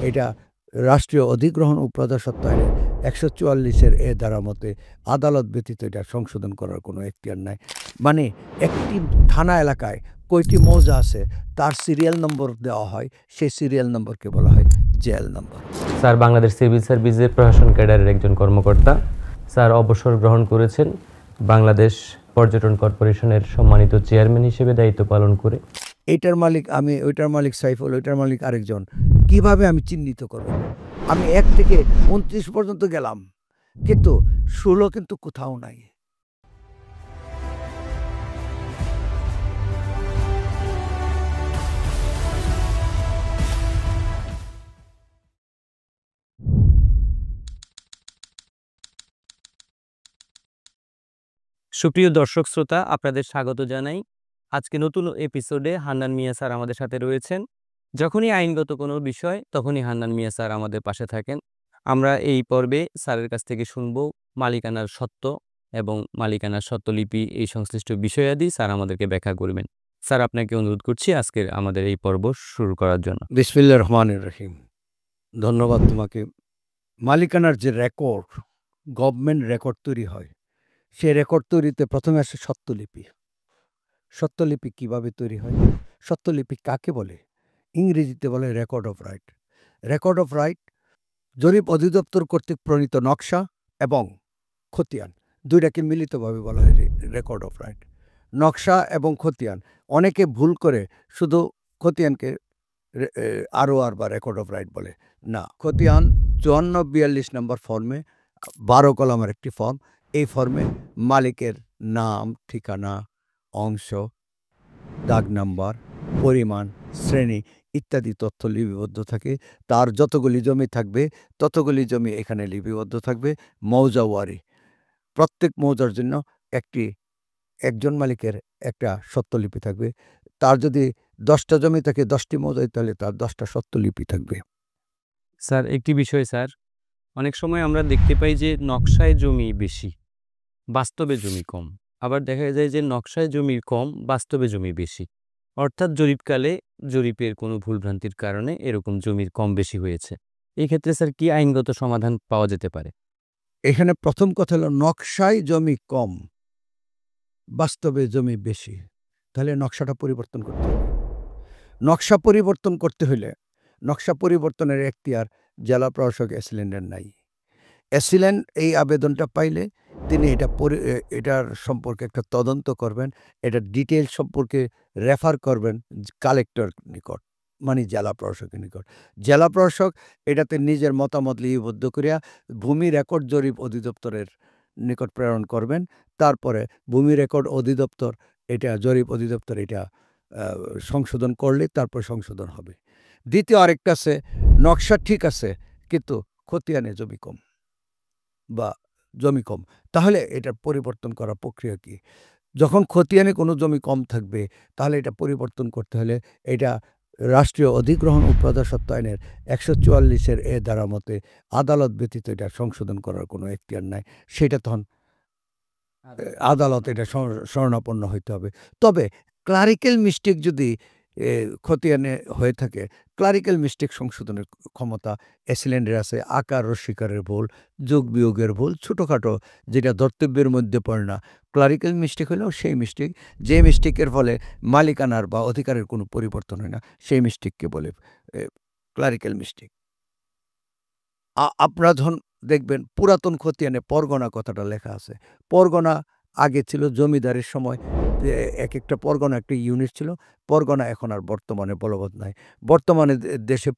এটা রাষ্ট্রীয় অধিগ্রহণ ও প্রজাস্বত্ব আইনের ১৪৪-এর এ ধারা মতে আদালত ব্যতীত এটা সংশোধন করার কোনো এখতিয়ার নাই। মানে একটি থানা এলাকায় কয়টি মৌজা আছে তার সিরিয়াল নম্বর দেওয়া হয়, সেই সিরিয়াল নম্বরকে বলা হয় জেল নম্বর। স্যার বাংলাদেশ সিভিল সার্ভিসের প্রশাসন ক্যাডারের একজন কর্মকর্তা। স্যার অবসর গ্রহণ করেছেন বাংলাদেশ পর্যটন কর্পোরেশনের সম্মানিত চেয়ারম্যান হিসেবে দায়িত্ব পালন করে। এইটার মালিক আমি, ওইটার মালিক সাইফুল, ওইটার মালিক আরেকজন। কিভাবে আমি চিহ্নিত করব? আমি ১ থেকে ২৯ পর্যন্ত গেলাম, কিন্তু ১৬ কিন্তু কোথাও নাই। সুপ্রিয় দর্শক শ্রোতা, আপনাদের স্বাগত জানাই। আজকে নতুন এপিসোডে হান্নান মিয়া স্যার আমাদের সাথে রয়েছেন। যখনই আইনগত কোনো বিষয় তখনই হান্নান মিয়া স্যার আমাদের পাশে থাকেন। আমরা এই পর্বে স্যারের কাছ থেকে শুনব মালিকানার সত্ত্ব এবং মালিকানার স্বত্বলিপি এই সংশ্লিষ্ট বিষয়াদি স্যার আমাদেরকে ব্যাখ্যা করবেন। স্যার আপনাকে অনুরোধ করছি আজকের আমাদের এই পর্ব শুরু করার জন্য। বিসমিল্লাহির রহমানির রহিম। ধন্যবাদ তোমাকে। মালিকানার যে রেকর্ড, গভর্নমেন্ট রেকর্ড তৈরি হয়, সেই রেকর্ড তৈরিতে প্রথমে আসে স্বত্বলিপি। স্বত্বলিপি কিভাবে তৈরি হয়? স্বত্বলিপি কাকে বলে? ইংরেজিতে বলে record of right. Record of right জরিপ অধিদপ্তর কর্তৃক প্রণীত নকশা এবং খতিয়ান, দুইটাকে মিলিতভাবে বলা হয় রেকর্ড অফ রাইট। নকশা এবং খতিয়ান, অনেকে ভুল করে শুধু খতিয়ানকে ROR বা রেকর্ড অফ রাইট বলে। না, খতিয়ান ৫৪-৪২ নম্বর ফর্মে ১২ কলামের একটি ফর্ম। এই ফর্মে মালিকের নাম, ঠিকানা, অংশ, দাগ নাম্বার, পরিমাণ, শ্রেণী ইত্যাদি তথ্য লিপিবদ্ধ থাকে। তার যতগুলি জমি থাকবে ততগুলি জমি এখানে লিপিবদ্ধ থাকবে। মৌজাওয়ারি, প্রত্যেক মৌজার জন্য একজন মালিকের একটা স্বত্বলিপি থাকবে। তার যদি ১০টা জমি থাকে ১০টি মৌজায়, তাহলে তার ১০টা স্বত্বলিপি থাকবে। স্যার একটি বিষয় স্যার, অনেক সময় আমরা দেখতে পাই যে নকশায় জমি বেশি, বাস্তবে জমি কম। আবার দেখা যায় যে নকশায় জমি কম, বাস্তবে জমি বেশি। অর্থাৎ জরিপকালে জরিপের কোনো ভুলভ্রান্তির কারণে এরকম জমির কম বেশি হয়েছে। এই ক্ষেত্রে স্যার কি আইনগত সমাধান পাওয়া যেতে পারে? এখানে প্রথম কথা হলো, নকশায় জমি কম, বাস্তবে জমি বেশি, তাহলে নকশাটা পরিবর্তন করতে হবে। নকশা পরিবর্তন করতে হলে নকশা পরিবর্তনের এখতিয়ার জেলা প্রশাসক এসিল্যান্ডের নাই। এসিল্যান্ড এই আবেদনটা পাইলে তিনি এটার সম্পর্কে একটা তদন্ত করবেন, এটা ডিটেলস সম্পর্কে রেফার করবেন কালেক্টর নিকট, মানে জেলা প্রশাসকের নিকট। জেলা প্রশাসক এটাতে নিজের মতামত লিপিবদ্ধ করিয়া ভূমি রেকর্ড জরিপ অধিদপ্তরের নিকট প্রেরণ করবেন। তারপরে ভূমি রেকর্ড অধিদপ্তর এটা, জরিপ অধিদপ্তর এটা সংশোধন করলে তারপর সংশোধন হবে। দ্বিতীয় আরেকটা আছে, নকশা ঠিক আছে কিন্তু খতিয়ানে জমি কম বা জমি কম, তাহলে এটার পরিবর্তন করার প্রক্রিয়া কি? যখন খতিয়ানে কোনো জমি কম থাকবে তাহলে এটা পরিবর্তন করতে হলে এটা রাষ্ট্রীয় অধিগ্রহণ ও প্রজাস্বত্ব আইনের ১৪৪-এর এ ধারা মতে আদালত ব্যতীত এটা সংশোধন করার কোনো এখতিয়ার নাই। সেটা তখন আদালত এটা শরণাপন্ন হইতে হবে। তবে ক্লারিক্যাল মিস্টেক যদি খতিয়ানে হয়ে থাকে, ক্লারিক্যাল মিস্টেক সংশোধনের ক্ষমতা এসিল্যান্ডের আছে। আকার রস্বীকারের ভুল, যোগ বিয়োগের ভুল, ছোটোখাটো যেটা ধর্তব্যের মধ্যে পড়ে না, ক্লারিক্যাল মিস্টেক হলেও সেই মিস্টেক, যে মিস্টেকের ফলে মালিকানার বা অধিকারের কোনো পরিবর্তন হয় না, সেই মিস্টেককে বলে ক্লারিক্যাল মিস্টেক। আপনারা যখন দেখবেন পুরাতন খতিয়ানে পরগনা কথাটা লেখা আছে। পরগনা আগে ছিল জমিদারের সময়, এক একটা পরগনা একটা ইউনিট ছিল। পরগনা এখন আর বর্তমানে বলবৎ নাই। বর্তমানে দেশে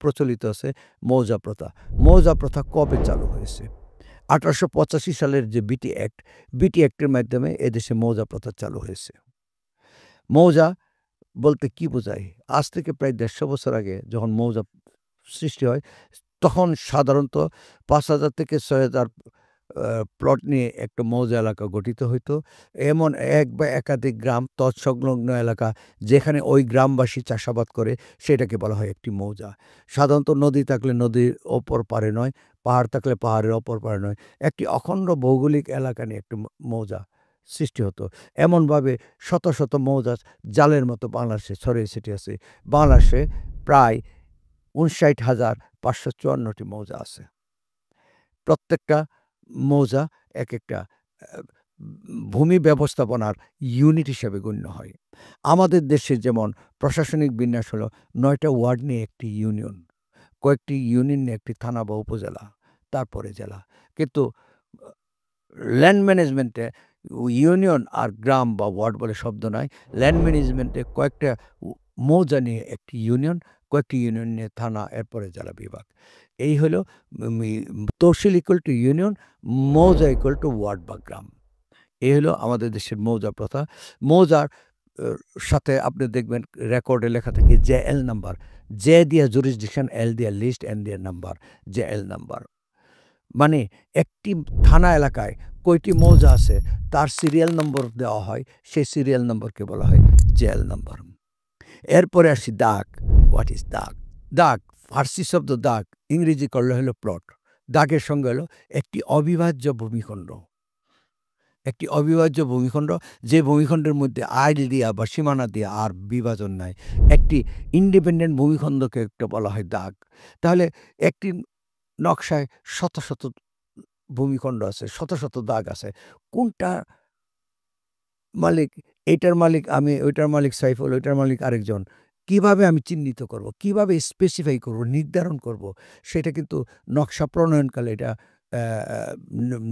প্রচলিত আছে মৌজা প্রথা। মৌজা প্রথা কবে চালু হয়েছে? ১৮৮৫ সালের যে বিটি অ্যাক্টের মাধ্যমে এদেশে মৌজা প্রথা চালু হয়েছে। মৌজা বলতে কি বোঝায়? আজ থেকে প্রায় ১৫০ বছর আগে যখন মৌজা সৃষ্টি হয়, তখন সাধারণত ৫,০০০ থেকে ৬,০০০ প্লট নিয়ে একটা মৌজা এলাকা গঠিত হইতো। এমন এক বা একাধিক গ্রাম, তৎসংলগ্ন এলাকা যেখানে ওই গ্রামবাসী চাষাবাদ করে, সেটাকে বলা হয় একটি মৌজা। সাধারণত নদী থাকলে নদীর অপর পারে নয়, পাহাড় থাকলে পাহাড়ের অপর পারে নয়, একটি অখণ্ড ভৌগোলিক এলাকা নিয়ে একটি মৌজা সৃষ্টি হতো। এমনভাবে শত শত মৌজা জালের মতো বাংলাদেশে ছড়িয়ে ছিটিয়ে আছে। বাংলাদেশে প্রায় ৫৯,৫৫৪টি মৌজা আছে। প্রত্যেকটা মৌজা এক একটা ভূমি ব্যবস্থাপনার ইউনিট হিসেবে গণ্য হয়। আমাদের দেশে যেমন প্রশাসনিক বিন্যাস হলো ৯টা ওয়ার্ড নিয়ে একটি ইউনিয়ন, কয়েকটি ইউনিয়ন নিয়ে একটি থানা বা উপজেলা, তারপরে জেলা। কিন্তু ল্যান্ড ম্যানেজমেন্টে ইউনিয়ন আর গ্রাম বা ওয়ার্ড বলে শব্দ নাই। ল্যান্ড ম্যানেজমেন্টে কয়েকটা মৌজা নিয়ে একটি ইউনিয়ন, কয়েকটি ইউনিয়ন নিয়ে থানা, এরপরে জেলা বিভাগ। এই হলো তহসিল ইকুয়াল টু ইউনিয়ন, মৌজা ইকুয়াল টু ওয়ার্ড বা গ্রাম। এই হলো আমাদের দেশের মৌজা প্রথা। মৌজার সাথে আপনি দেখবেন রেকর্ডে লেখা থাকে জেএল নাম্বার। জে দিয়া জুরিসডিকশন, এল দিয়া লিস্ট, এন দিয়া নাম্বার, জেএল নাম্বার। মানে একটি থানা এলাকায় কয়টি মৌজা আছে তার সিরিয়াল নম্বর দেওয়া হয়, সেই সিরিয়াল নম্বরকে বলা হয় জেএল নাম্বার। এরপরে আসি দাগ। হোয়াট ইজ দাগ? দাগ ফার্সি শব্দ দাগ, ইংরেজি করলে হলো প্লট। দাগের সঙ্গে হলো একটি অবিভাজ্য ভূমিখণ্ড। একটি অবিভাজ্য ভূমিখণ্ড, যে ভূমিখণ্ডের মধ্যে আইল দিয়া বা সীমানা দিয়া আর বিভাজন নাই। একটি ইন্ডিপেন্ডেন্ট ভূমিখণ্ডকে একটা বলা হয় দাগ। তাহলে একটি নকশায় শত শত ভূমিখণ্ড আছে, শত শত দাগ আছে। কোনটা মালিক? এইটার মালিক আমি, ওইটার মালিক সাইফুল, ওইটার মালিক আরেকজন। কিভাবে আমি চিহ্নিত করব? কিভাবে স্পেসিফাই করব, নির্ধারণ করব? সেটা কিন্তু নকশা প্রণয়নকালে এটা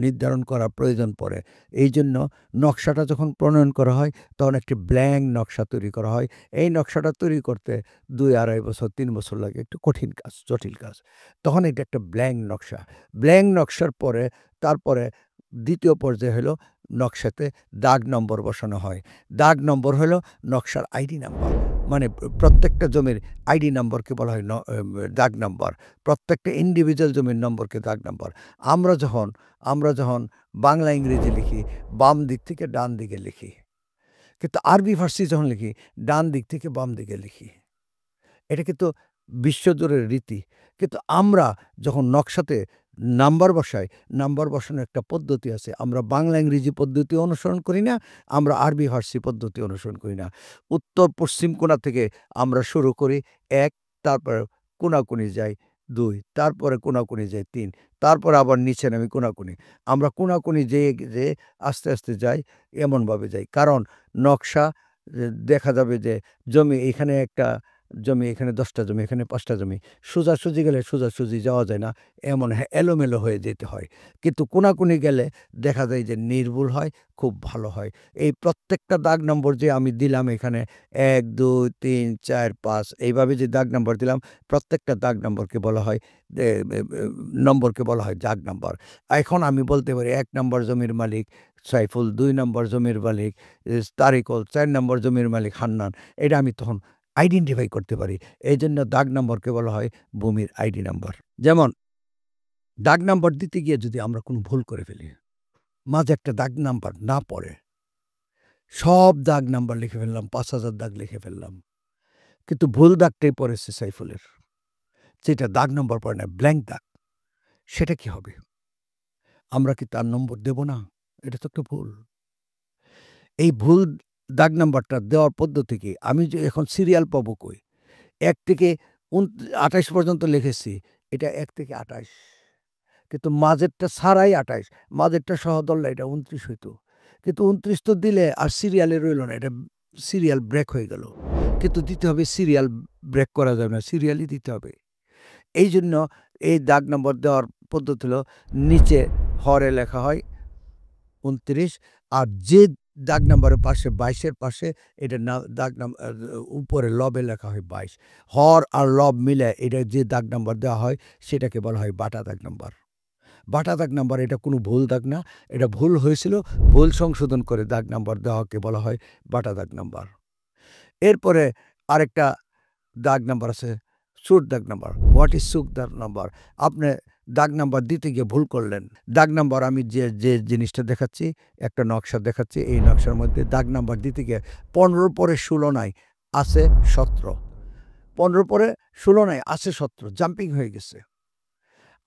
নির্ধারণ করা প্রয়োজন পড়ে। এই জন্য নকশাটা যখন প্রণয়ন করা হয় তখন একটি ব্ল্যাঙ্ক নকশা তৈরি করা হয়। এই নকশাটা তৈরি করতে ২-২.৫ বছর ৩ বছর লাগে, একটু কঠিন কাজ, জটিল কাজ। তখন এটা একটা ব্ল্যাঙ্ক নকশা। ব্ল্যাঙ্ক নকশার পরে তারপরে দ্বিতীয় পর্যায়ে হলো নকশাতে দাগ নম্বর বসানো হয়। দাগ নম্বর হলো নকশার আইডি নাম্বার। মানে প্রত্যেকটা জমির আইডি নম্বরকে বলা হয় দাগ নম্বর। প্রত্যেকটা ইন্ডিভিজুয়াল জমির নম্বরকে দাগ নম্বর। আমরা যখন বাংলা ইংরেজি লিখি বাম দিক থেকে ডান দিকে লিখি, কিন্তু আরবি ফার্সি যখন লিখি ডান দিক থেকে বাম দিকে লিখি। এটা কিন্তু বিশ্বজুড়ে রীতি। কিন্তু আমরা যখন নকশাতে নাম্বার বসাই, নাম্বার বসানোর একটা পদ্ধতি আছে। আমরা বাংলা ইংরেজি পদ্ধতি অনুসরণ করি না, আমরা আরবি ফার্সি পদ্ধতি অনুসরণ করি না। উত্তর পশ্চিম কোণা থেকে আমরা শুরু করি ১, তারপরে কোণাকুনি যাই ২, তারপরে কোণাকুনি যাই ৩, তারপরে আবার নিচে নামি কোণাকুনি। আমরা কোণাকুনি যেয়ে আস্তে আস্তে যাই, এমনভাবে যাই। কারণ নকশা দেখা যাবে যে জমি এখানে একটা জমি, এখানে ১০টা জমি, এখানে ৫টা জমি। সোজাসুজি গেলে সোজাসুজি যাওয়া যায় না, এমন এলোমেলো হয়ে যেতে হয়। কিন্তু কোণাকুনি গেলে দেখা যায় যে নির্ভুল হয়, খুব ভালো হয়। এই প্রত্যেকটা দাগ নম্বর যে আমি দিলাম এখানে ১, ২, ৩, ৪, ৫ এইভাবে যে দাগ নম্বর দিলাম, প্রত্যেকটা দাগ নম্বরকে বলা হয় দাগ নম্বর। এখন আমি বলতে পারি ১ নম্বর জমির মালিক সাইফুল, ২ নম্বর জমির মালিক তারিকুল, ৪ নম্বর জমির মালিক হান্নান। এটা আমি তখন আইডেন্টিফাই করতে পারি। এইজন্য দাগ নম্বরকে বলা হয় ভূমির আইডি নাম্বার। যেমন দাগ নাম্বার দিতে গিয়ে যদি আমরা কোনো ভুল করে ফেলি, মাঝে একটা দাগ নাম্বার না পড়ে, সব দাগ নাম্বার লিখে ফেললাম, ৫,০০০ দাগ লিখে ফেললাম, কিন্তু ভুল দাগটাই পড়েছে সাইফুলের, যেটা দাগ নম্বর পড়ে না, ব্ল্যাঙ্ক দাগ। সেটা কি হবে? আমরা কি তার নম্বর দেব না? এটা তো একটা ভুল। এই ভুল দাগ নাম্বারটা দেওয়ার পদ্ধতি কি? আমি যে এখন সিরিয়াল পাবো কই? ১ থেকে ২৮ পর্যন্ত লিখেছি। এটা ১ থেকে ২৮। কিন্তু মাঝেরটা ছাড়াই ২৮, মাঝেরটা সহ ধরলে এটা ২৯ হইতো। কিন্তু ২৯ তো দিলে আর সিরিয়ালে রইল না। এটা সিরিয়াল ব্রেক হয়ে গেল। কিন্তু দিতে হবে, সিরিয়াল ব্রেক করা যাবে না। সিরিয়ালই দিতে হবে। এইজন্য এই দাগ নম্বর দেওয়ার পদ্ধতি হলো নিচে হরে লেখা হয় ২৯, আর যে দাগ নাম্বারের পাশে ২২ এর পাশে এটা দাগ উপরে লবে লেখা হয় ২২। হর আর লব মিলে এটা যে দাগ নাম্বার দেওয়া হয় সেটাকে বলা হয় বাটা দাগ নাম্বার। বাটা দাগ নাম্বার এটা কোনো ভুল দাগ না। এটা ভুল হয়েছিল, ভুল সংশোধন করে দাগ নাম্বার দেওয়াকে বলা হয় বাটা দাগ নাম্বার। এরপরে আরেকটা দাগ নাম্বার আছে সুর দাগ নাম্বার। হোয়াট ইজ সুক দাগ নাম্বার? আপনি দাগ নাম্বার দিতে গিয়ে ভুল করলেন। দাগ নাম্বার আমি যে জিনিসটা দেখাচ্ছি, একটা নকশা দেখাচ্ছি, এই নকশার মধ্যে দাগ নাম্বার দিতে গিয়ে ১৫ পরে ১৬ নাই, আছে ১৭। ১৫ পরে ১৬ নাই, আছে ১৭, জাম্পিং হয়ে গেছে।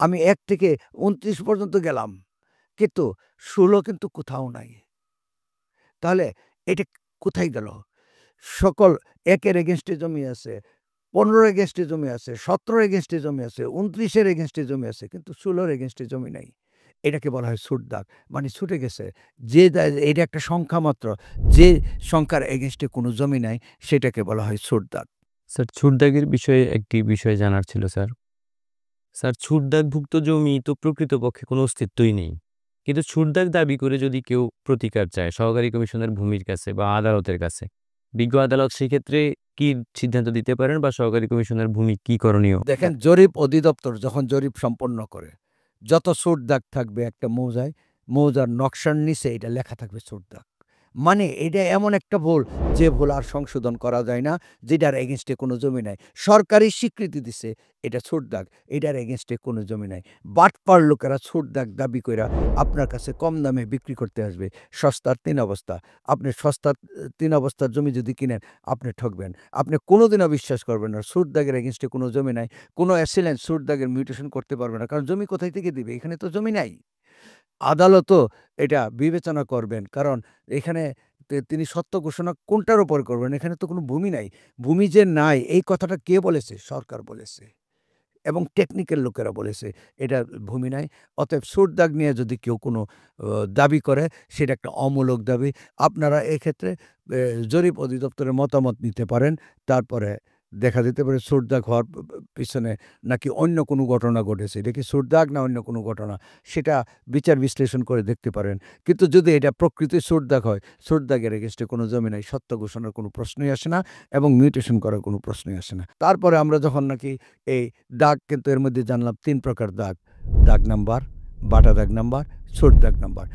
আমি ১ থেকে ২৯ পর্যন্ত গেলাম, কিন্তু ১৬ কিন্তু কোথাও নাই। তাহলে এটা কোথায় গেল? সকল ১ এর এগেইনস্টে জমি আছে, 15 এগেইনস্টে জমি আছে, 17 এগেইনস্টে জমি আছে, 29 এর এগেইনস্টে জমি আছে, কিন্তু 16 এগেইনস্টে জমি নাই। এটাকে বলা হয় ছুট দাগ। মানে ছুটে গেছে। যে এটা একটা সংখ্যা মাত্র। যে সংখ্যার এগেইনস্টে কোনো জমি নাই সেটাকে বলা হয় ছুট দাগ। স্যার ছুট দাগের বিষয়ে একটি বিষয় জানার ছিল স্যার। স্যার ছুট দাগভুক্ত জমি তো প্রকৃতপক্ষে কোনো অস্তিত্বই নেই। কিন্তু ছুট দাগ দাবি করে যদি কেউ প্রতিকার চায় সহকারী কমিশনের ভূমির কাছে বা আদালতের কাছে, বিজ্ঞ আদালত সেক্ষেত্রে কি সিদ্ধান্ত দিতে পারেন বা সহকারী কমিশনের ভূমি কি করণীয়? দেখেন জরিপ অধিদপ্তর যখন জরিপ সম্পন্ন করে, যত ছুট দাগ থাকবে একটা মৌজায়, মৌজার নকশার নিচে এটা লেখা থাকবে ছুট দাগ। মানে এটা এমন একটা ভুল, যে ভুল আর সংশোধন করা যায় না, যেটার এগেইনস্টে কোনো জমি নাই। সরকারি স্বীকৃতি দিছে এটা ছুট দাগ, এটার এগেইনস্টে কোনো জমি নাই। বাটপার লোকেরা ছুট দাগ দাবি কইরা আপনার কাছে কম দামে বিক্রি করতে আসবে। সস্তার ৩ অবস্থা। আপনি সস্তার ৩ অবস্থার জমি যদি কিনেন, আপনি ঠকবেন। আপনি কোনোদিনও বিশ্বাস করবেন না। ছুট দাগের এগেইনস্টে কোনো জমি নাই। কোনো অ্যাসিলেন্স ছুট দাগের মিউটেশন করতে পারবে না। কারণ জমি কোথায় থেকে দিবে? এখানে তো জমি নাই। আদালতও এটা বিবেচনা করবেন। কারণ এখানে তিনি সত্য ঘোষণা কোনটার উপর করবেন? এখানে তো কোনো ভূমি নাই। ভূমি যে নাই এই কথাটা কে বলেছে? সরকার বলেছে এবং টেকনিক্যাল লোকেরা বলেছে এটা ভূমি নাই। অতএব ছুট দাগ নিয়ে যদি কেউ কোনো দাবি করে সেটা একটা অমূলক দাবি। আপনারা এক্ষেত্রে জরিপ অধিদপ্তরের মতামত নিতে পারেন। তারপরে দেখা যেতে পারে ছুট দাগ হওয়ার পিছনে নাকি অন্য কোনো ঘটনা ঘটেছে। এটা কি ছুট দাগ না অন্য কোনো ঘটনা? সেটা বিচার বিশ্লেষণ করে দেখতে পারেন। কিন্তু যদি এটা প্রকৃতই ছুট দাগ হয়, ছুট দাগের এগেইনস্টে কোনো জমি নাই, সত্য ঘোষণার কোনো প্রশ্নই আসে না এবং মিউটেশন করার কোনো প্রশ্নই আসে না। তারপরে আমরা যখন নাকি এই দাগ, কিন্তু এর মধ্যে জানলাম ৩ প্রকার দাগ। দাগ নাম্বার, বাটা দাগ নাম্বার, ছোট দাগ নাম্বার।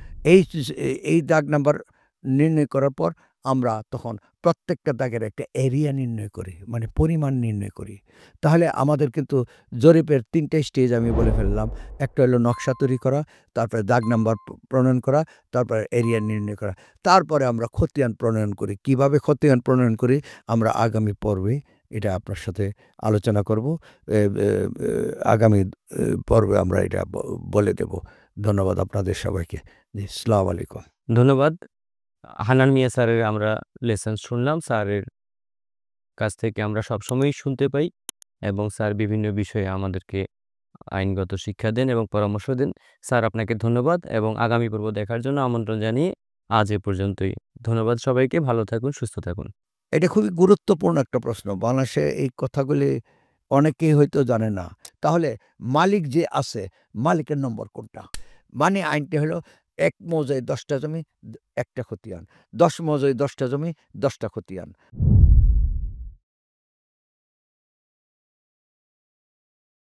এই দাগ নাম্বার নির্ণয় করার পর আমরা তখন প্রত্যেকটা দাগের একটা এরিয়া নির্ণয় করি, মানে পরিমাণ নির্ণয় করি। তাহলে আমাদের কিন্তু জরিপের ৩ টে স্টেজ আমি বলে ফেললাম। একটা হলো নকশা তৈরি করা, তারপরে দাগ নাম্বার প্রণয়ন করা, তারপরে এরিয়া নির্ণয় করা। তারপরে আমরা খতিয়ান প্রণয়ন করি। কিভাবে খতিয়ান প্রণয়ন করি আমরা আগামী পর্বে এটা আপনার সাথে আলোচনা করব। এ এ এ আগামী পর্বে আমরা এটা বলে দেব। ধন্যবাদ আপনাদের সবাইকে। জি, আসসালামু আলাইকুম। ধন্যবাদ। হান্নান মিয়া স্যারের আমরা লেসন শুনলাম। স্যারের কাছ থেকে আমরা সবসময়ই শুনতে পাই এবং স্যার বিভিন্ন বিষয়ে আমাদেরকে আইনগত শিক্ষা দেন এবং পরামর্শ দেন। স্যার আপনাকে ধন্যবাদ এবং আগামী পর্ব দেখার জন্য আমন্ত্রণ জানিয়ে আজ এ পর্যন্তই। ধন্যবাদ সবাইকে। ভালো থাকুন, সুস্থ থাকুন। এটা খুবই গুরুত্বপূর্ণ একটা প্রশ্ন। বাংলাদেশে এই কথাগুলি অনেকেই হয়তো জানে না। তাহলে মালিক যে আছে, মালিকের নম্বর কোনটা? মানে আইনটা হলো ১ মৌজায় ১০ টা জমি, ১ টা খতিয়ান। ১০ মৌজায় ১০ টা জমি, ১০ টা খতিয়ান।